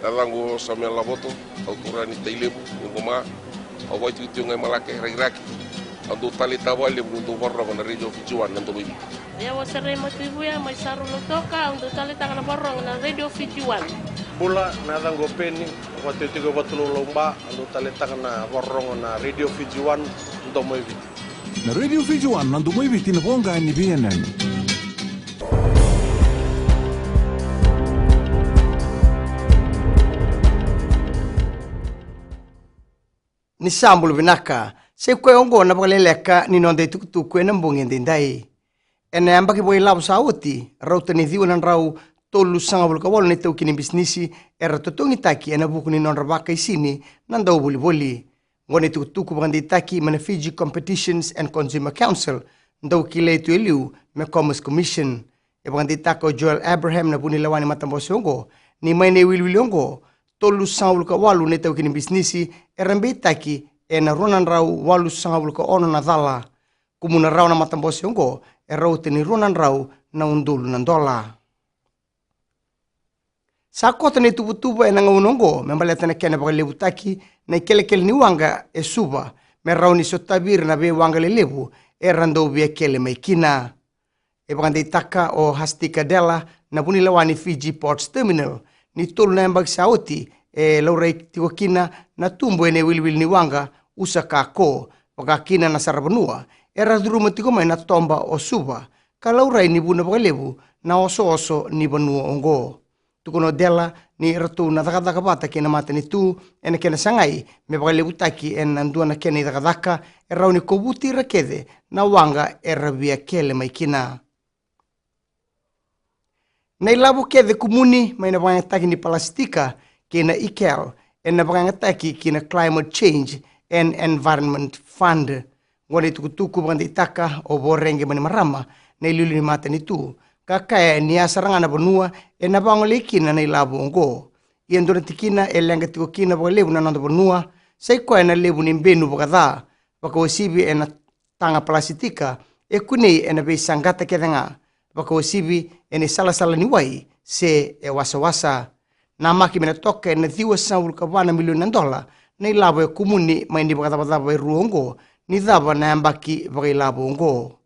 nalango sa mea lavoto, autura ni tailebu, ngoma, au vai tu ngai malake raki. Ando tali tawali untuk warong na radio Fijuan nanto bibi. Ya wasare mo tuibuya mai saru no toka ando tali tangana warong na radio Fijuan. Bula na dango peni waktu tiga batulu lomba ando tali tangana warong na radio Fijuan nanto bibi. Na radio Fijuan nanto bibi tinabonga ni BNN. Ni sambul binaka. Se kwe ongo na pakaleleka ni nonde tukutuku na mbungi ndindai. Ena yamba ki boi labu sauti, rauta ni dhiwa nan rau tolu sanga bulu kawalo ni tau kini bisnisi, era totongi taki ena buku ni non rabaka isini, nandau boli-boli. Ngoni tukutuku bagandi taki mana Fiji Competitions and Consumer Council, ndau kile tu eliu me Commerce Commission. E bagandi tako Joel Abraham na buni lawani matambosi ongo, ni maine wili ongo, tolu sanga bulu kawalo ni tau kini bisnisi, era mbe taki, e na ronan rau walu sanga bulu ka ono na dhala. Kumuna rau na matambosi ongo, e rau teni ronan rau na undulu na dola. Sa kota ni tubu-tubu e na ngaunongo, membaleta na kena baka lebu taki, na ikele-kele ni wanga e suba, me rau ni sotabir na be wanga le lebu, e randau bia kele mai kina. E baka taka o Hastika Dela, na puni lawani Fiji Ports Terminal, ni tolu na embag sauti, e laurai tiko kina na tumbo ene wil ni wanga usa kako paka kina na sarabanua era duruma tiko mai na tomba o suba ka laurai ni buna bakalebu na oso ni banua ongo tukono dela ni ratu na dakadaka bata kina mata ni tu ene kena sangai me bakalebu taki en andua na kena i dakadaka era ni kobuti rakede na wanga era via kele mai kina na ilabu kede kumuni mai na banga taki ni palastika kina ICAL, en na pangataki kina Climate Change and Environment Fund. Ngoni tuku-tuku bangandi taka o borenge mani marama na ilulu ni mata ni tu. Kakaya ni asaranga na banua en na bangole kina na ilabu ongo. Ian durante kina e lenga tiko kina baka lebu na nanda banua. Sai koe na lebu ni mbenu baka dha. Baka wasibi e na tanga palasitika e kunei e na bei sangata kedanga. Baka wasibi e ni sala-sala ni wai se e wasa-wasa. Na maki mena toke na thiwa saul kawana milioni $1 na ilabo e kumuni mai ni baka e ruongo ni dhaba na ambaki baka ilabo ongo.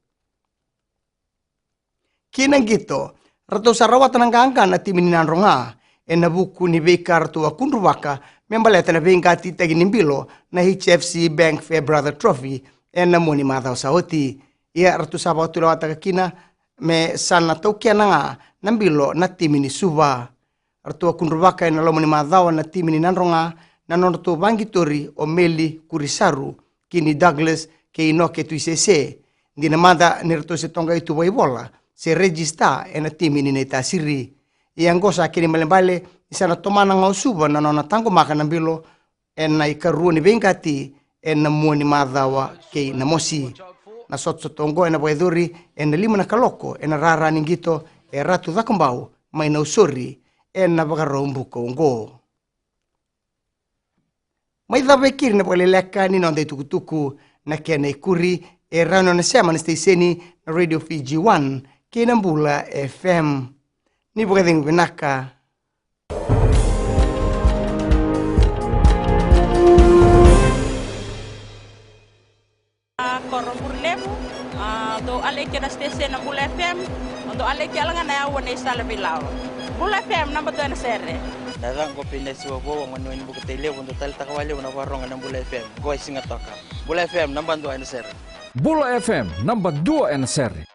Kina ngito, rato sarawata nangangka na timini nanronga e na buku ni beka rato akunruwaka membaleta na bengati tagi nimbilo na HFC Bank Fairbrother Trophy e na moni madhaw sa hoti. Ia rato sabaw tulawata kakina me sana taukia nga nambilo na timini suba. Artua kunrubaka ina lomani madhawa na timi ni nanronga na nonoto bangitori o Meli Kurisaru kini Douglas ke inoke tuisese. Ndina mada nirto se tonga itu waibola se regista ena timi ni neta siri. Iangosa kini malembale isana tomana ngau suba na nona tango maka nambilo ena ikaruo ni bengati ena muoni madhawa ke na mosi. Na sotongo ena waidhuri ena lima na kaloko ena rara ningito e ratu dhakumbau mai na usori ena baka rombu kongo. Mai dhawe kiri na pakaleleka ni nonde tukutuku na kena ikuri e rano na sema na steseni na Radio Fiji 1 kena mbula FM. Ni baka dhengu binaka. Korobur lebu, do aleke na steseni na mbula FM, do aleke alanga na yawa na isala bilao. Bula FM namba 2 na sere. Dadang ko pinesiwa bo ang manuin buku tele untuk tali takawali una warong ng Bula FM. Go singa toka. Bula FM namba 2 na sere. Bula FM namba 2 na sere.